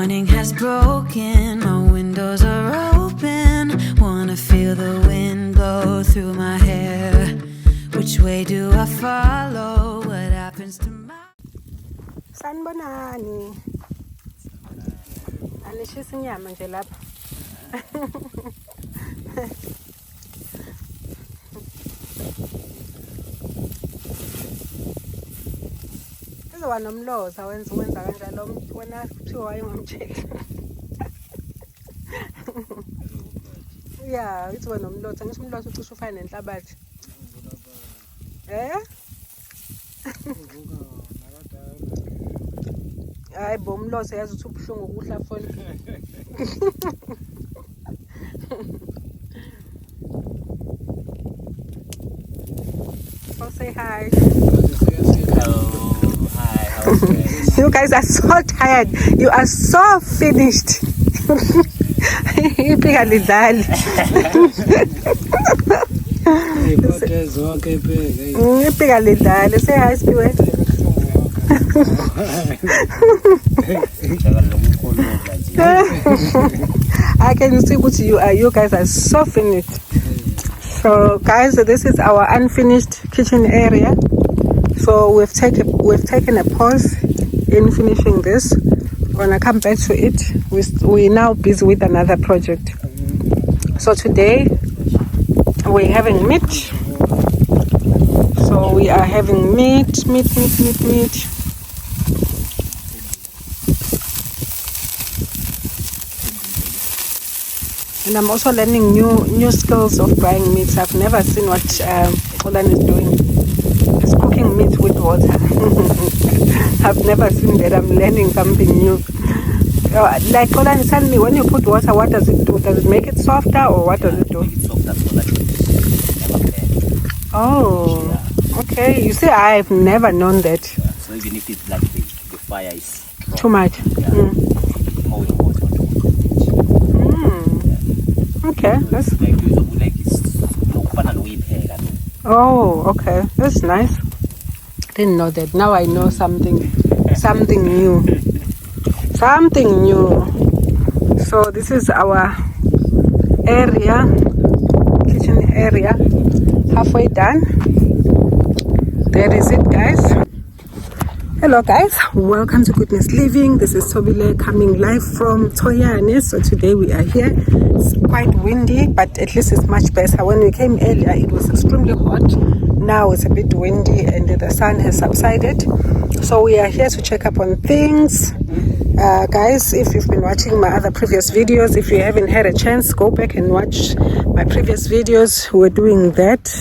morning has broken, my windows are open. Wanna feel the wind blow through my hair. Which way do I follow? What happens to my... Sanibonani. Anishisa inyama nje lapha. Kuzoba nomloza wenza kanjalo wena kuthiwa wayengomtsheli. Yeah, kuzoba nomloza. Ngisho umloza ucishe ufane nenhlabathi. Hayi bo umlozo yazi uthi ubuhlungu ukudla phone. So say hi. Hello, hi, how's You guys are so tired. You are so finished. Ipiga lidali. Ipiga lidali. Say hi, Spiwe. I can see what you guys are so finished. So guys, this is our unfinished kitchen area. So we've taken a pause in finishing this. We're gonna come back to it. We're now busy with another project. So today we're having meat. So we are having meat. And I'm also learning new skills of frying meats. I've never seen what Olan is doing. It's cooking meat with water. I've never seen that. I'm learning something new. Like Olan, tell me, when you put water, what does it do? Does it make it softer or what does it do? Make it softer so that you never burn. Oh, okay. You see, I've never known that. Yeah. So even if it's like the fire is strong, Too much. yeah, pour your water on top of it. Okay. That's... Oh, okay. That's nice. Didn't know that. Now I know something new. Something new. So this is our area, kitchen area. Halfway done. There is it, guys. Hello guys, welcome to Goodness Living. This is Tobile coming live from Toyane. So today we are here. It's quite windy, but at least it's much better. When we came earlier, it was extremely hot. Now it's a bit windy and the sun has subsided. So we are here to check up on things. Guys, if you've been watching my other previous videos, if you haven't had a chance, go back and watch my previous videos. We're doing that,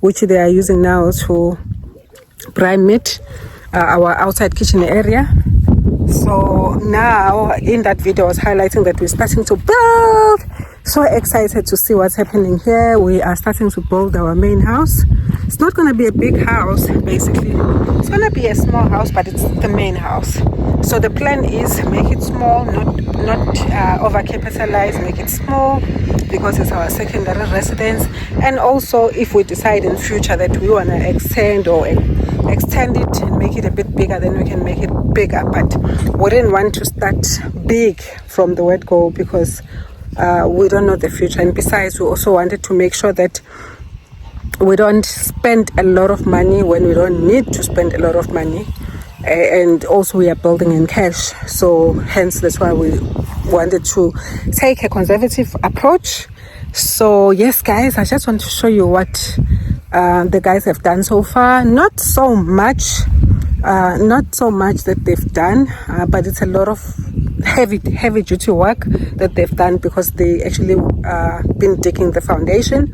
which they are using now to prime meat. Our outside kitchen area. So now in that video I was highlighting that we're starting to build. So excited to see what's happening here. We are starting to build our main house. It's not going to be a big house basically. It's going to be a small house, but it's the main house. So the plan is make it small, not over capitalize, make it small because it's our secondary residence. And also if we decide in future that we want to extend it and make it a bit bigger, then we can make it bigger, but we didn't want to start big from the word go because we don't know the future. And besides, we also wanted to make sure that we don't spend a lot of money when we don't need to spend a lot of money, and also we are building in cash, so hence that's why we wanted to take a conservative approach. So yes guys, I just want to show you what the guys have done so far. Not so much that they've done, but it's a lot of heavy duty work that they've done because they actually been digging the foundation.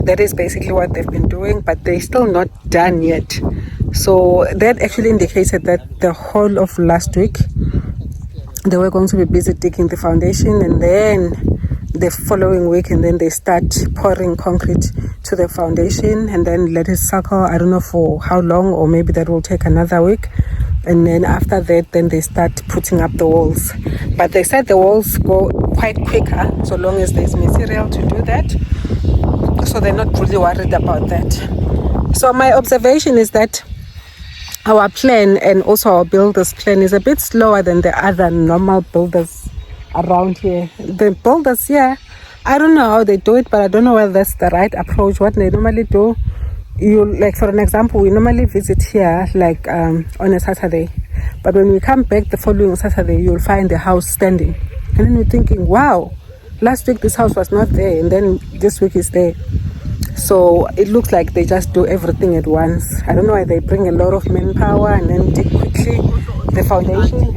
That is basically what they've been doing, but they're still not done yet. So that actually indicated that the whole of last week they were going to be busy digging the foundation, and then the following week, and then they start pouring concrete to the foundation and then let it suckle. I don't know for how long, or maybe that will take another week. And then after that, then they start putting up the walls. But they said the walls go quite quicker so long as there's material to do that. So they're not really worried about that. So my observation is that our plan and also our builders plan is a bit slower than the other normal builders around here. The builders here, I don't know how they do it, but I don't know whether that's the right approach. What they normally do, you like, for an example, we normally visit here like on a Saturday, but when we come back the following Saturday, you'll find the house standing, and then you're thinking, wow, last week this house was not there, and then this week is there. So it looks like they just do everything at once. I don't know why they bring a lot of manpower and then dig quickly the foundation.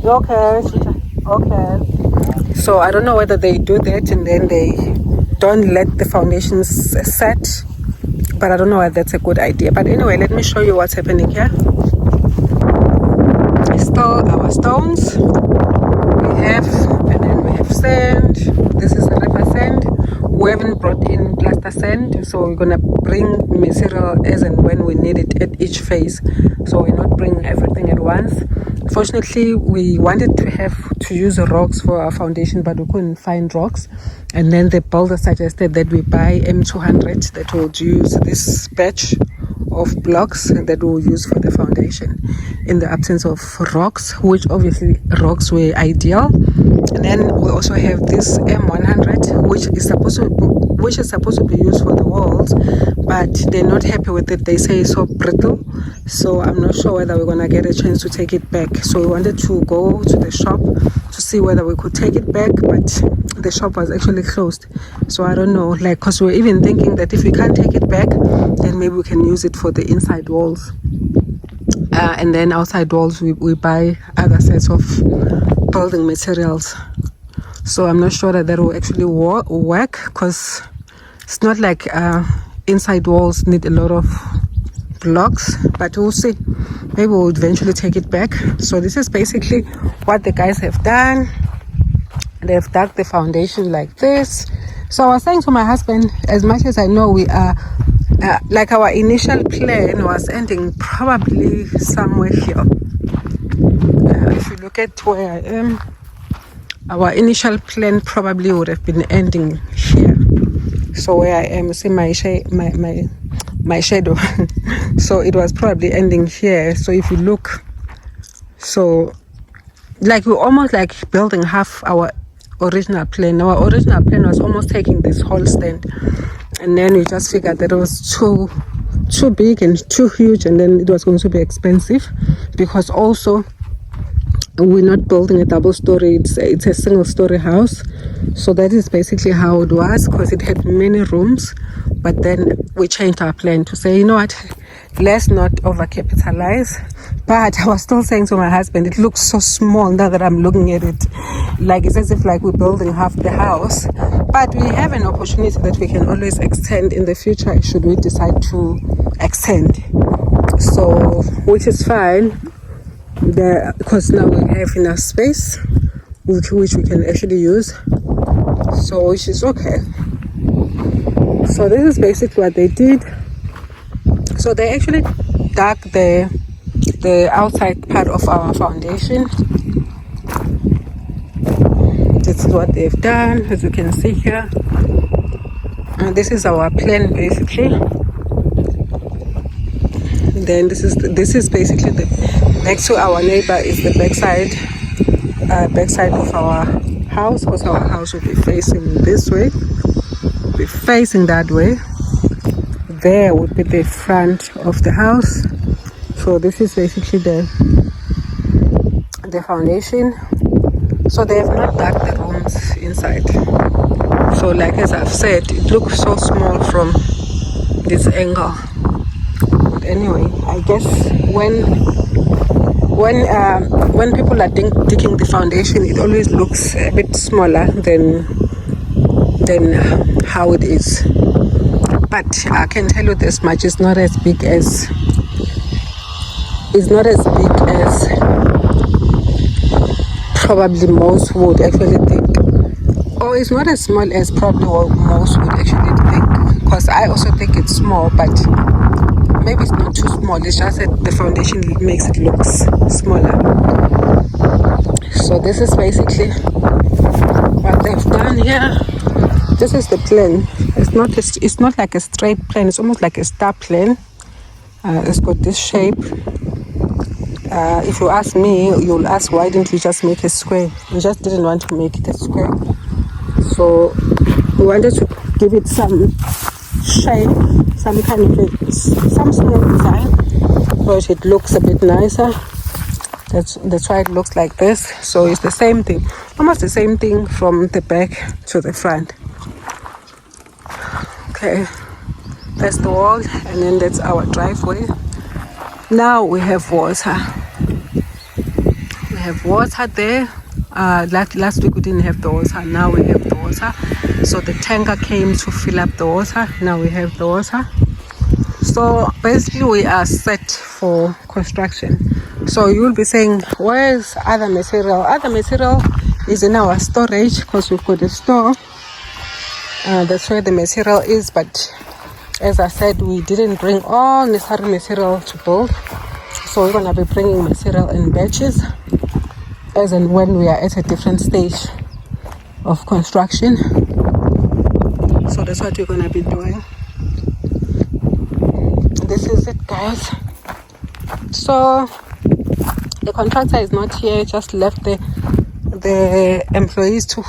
Okay. So I don't know whether they do that and then they don't let the foundations set. But I don't know whether that's a good idea. But anyway, let me show you what's happening here. It's still our stones. And then we have sand. This is the river sand. We haven't brought in plaster sand, so we're gonna bring material as and when we need it at each phase. So we're not bringing everything at once. Fortunately, we wanted to use rocks for our foundation, but we couldn't find rocks. And then the builder suggested that we buy M200 that will use this batch of blocks that we'll use for the foundation in the absence of rocks, which obviously rocks were ideal. And then we also have this M100, which is supposed to be used for the walls, but they're not happy with it. They say it's so brittle, so I'm not sure whether we're gonna get a chance to take it back. So we wanted to go to the shop to see whether we could take it back, but the shop was actually closed. So I don't know, like, because we're even thinking that if we can't take it back, then maybe we can use it for the inside walls. And then outside walls, we buy other sets of building materials. So I'm not sure that will actually work, because it's not like inside walls need a lot of blocks, but we'll see. Maybe we'll eventually take it back. So this is basically what the guys have done. They've dug the foundation like this. So I was saying to my husband, as much as I know we are like, our initial plan was ending probably somewhere here. If you look at where I am, our initial plan probably would have been ending here. So where I am, you see my shadow. So it was probably ending here. So if you look, so like we're almost like building half our original plan. Our original plan was almost taking this whole stand, and then we just figured that it was too big and too huge, and then it was going to be expensive, because also we're not building a double story, it's a single story house. So that is basically how it was, because it had many rooms. But then we changed our plan to say, you know what, let's not overcapitalize. But I was still saying to my husband, it looks so small now that I'm looking at it. Like, it's as if like we're building half the house. But we have an opportunity that we can always extend in the future should we decide to extend. So, which is fine, because now we have enough space which we can actually use. So which is okay. So this is basically what they did. So they actually dug the outside part of our foundation. This is what they've done, as you can see here. And this is our plan basically. Then this is basically the next to our neighbor is the backside of our house, because our house will be facing this way, be facing that way. There would be the front of the house. So this is basically the foundation. So they have not dug the rooms inside. So like as I've said, it looks so small from this angle. But anyway, I guess when people are digging the foundation, it always looks a bit smaller than how it is. But I can tell you this much: it's not as big as probably most would actually think, or it's not as small as probably what most would actually think. Because I also think it's small, but maybe it's not too small. It's just that the foundation makes it look smaller. So this is basically what they've done here. This is the plan. It's not like a straight plan. It's almost like a star plan. It's got this shape. If you ask me, you'll ask, why didn't you just make a square? We just didn't want to make it a square. So we wanted to give it some shape, some kind of some small design, so it looks a bit nicer. That's why it looks like this. So it's the same thing, almost the same thing from the back to the front. Okay, that's the wall, and then that's our driveway. Now we have water. We have water there. Last week we didn't have the water. Now we have the water. So the tanker came to fill up the water. Now we have the water. So basically we are set for construction. So you'll be saying, where's other material? Other material is in our storage because we've got a store. That's where the material is. But as I said, we didn't bring all necessary material to build. So we're going to be bringing material in batches as and when we are at a different stage of construction. So that's what we're going to be doing. This is it, guys. So the contractor is not here, just left the employees to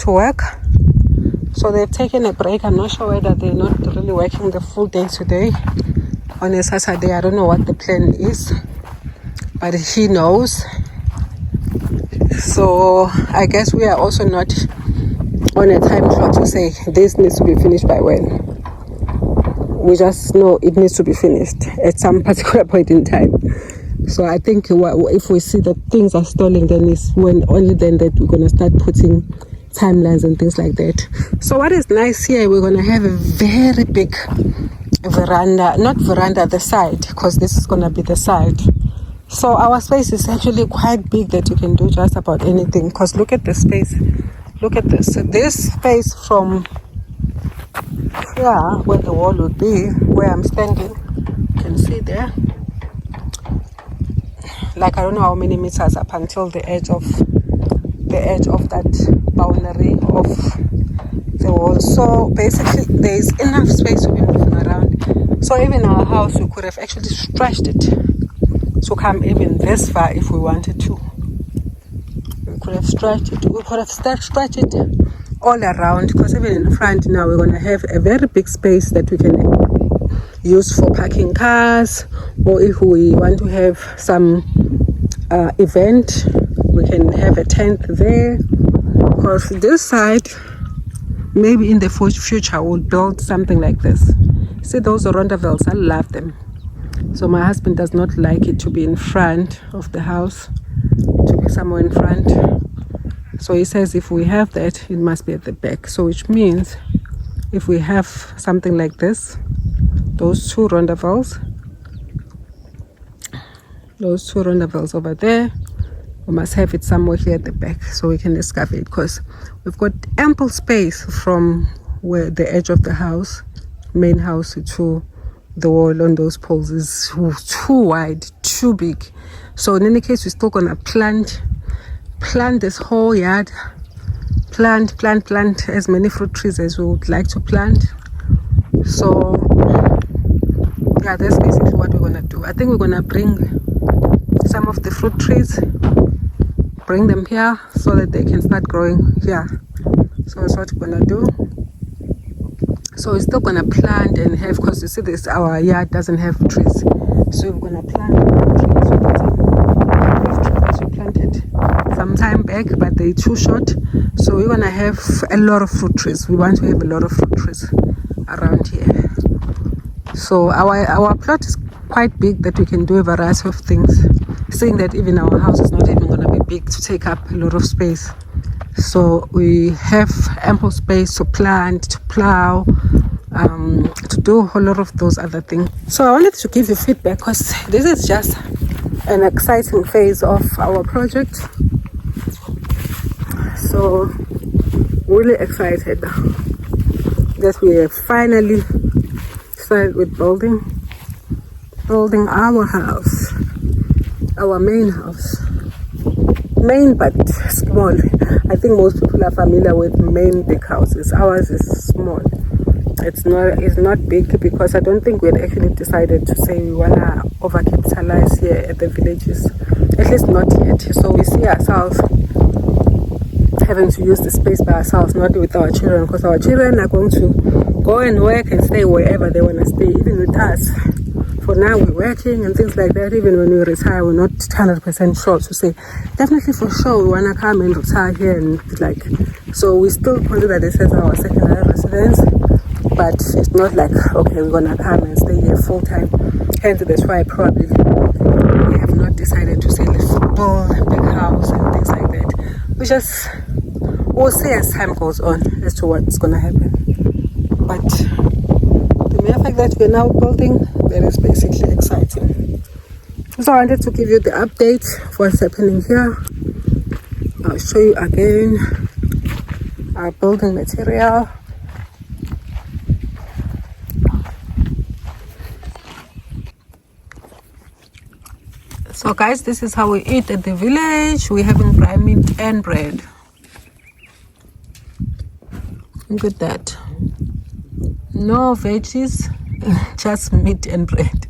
work. So they've taken a break. I'm not sure whether they're not really working the full day today on a Saturday. I don't know what the plan is, but he knows. So I guess we are also not on a time clock to say this needs to be finished by when. We just know it needs to be finished at some particular point in time. So I think if we see that things are stalling, then it's only then that we're going to start putting timelines and things like that. So what is nice here, we're going to have a very big veranda, not veranda, the side, because this is going to be the side. So our space is actually quite big that you can do just about anything, because look at the space. Look at this. So this space from here, where the wall would be, where I'm standing, you can see there, like I don't know how many meters up until the edge of that boundary of the wall. So basically there is enough space to be moving around. So even our house, we could have actually stretched it to come even this far if we wanted to. We could have stretched it. We could have stretched it all around, because even in front now we're going to have a very big space that we can use for parking cars, or if we want to have some event, we can have a tent there. Because this side, maybe in the future we'll build something like this. See those rondavels, I love them. So my husband does not like it to be in front of the house, to be somewhere in front. So he says if we have that, it must be at the back. So which means if we have something like this, those two rondavels over there, we must have it somewhere here at the back so we can excavate, because we've got ample space from where the edge of the house, main house, to the wall on those poles is too wide, too big. So in any case, we're still gonna plant this whole yard, plant as many fruit trees as we would like to plant. So yeah, that's basically what we're gonna do. I think we're gonna bring some of the fruit trees, bring them here so that they can start growing here. So that's what we're gonna do. So we're still gonna plant and have, because you see this, our yard doesn't have trees, so we're gonna plant trees. We planted some time back, but they're too short, so we're gonna have a lot of fruit trees. We want to have a lot of fruit trees around here. So our plot is quite big that we can do a variety of things, seeing that even our house is not even gonna be big to take up a lot of space. So we have ample space to plant, to plow, to do a whole lot of those other things. So I wanted to give you feedback, because this is just an exciting phase of our project. So really excited that we have finally started with building our house, our main house. Main but small. I think most people are familiar with main big houses. Ours is small. It's not big because I don't think we had actually decided to say we wanna over-capitalize here at the villages. At least not yet. So we see ourselves having to use the space by ourselves, not with our children, because our children are going to go and work and stay wherever they want to stay, even with us. For now, we're working and things like that. Even when we retire, we're not 100% sure to say. Definitely for sure, we want to come and retire here and like. So we still consider this as our secondary residence, but it's not like, okay, we're going to come and stay here full time. Hence, that's why probably we have not decided to say let's build a big house and things like that. We just, we'll see as time goes on as to what's going to happen. But the mere fact that we're now building, that is basically exciting. So I wanted to give you the update of what's happening here. I'll show you again our building material. So guys, this is how we eat at the village. We're having dry meat and bread. Look at that. No veggies, just meat and bread.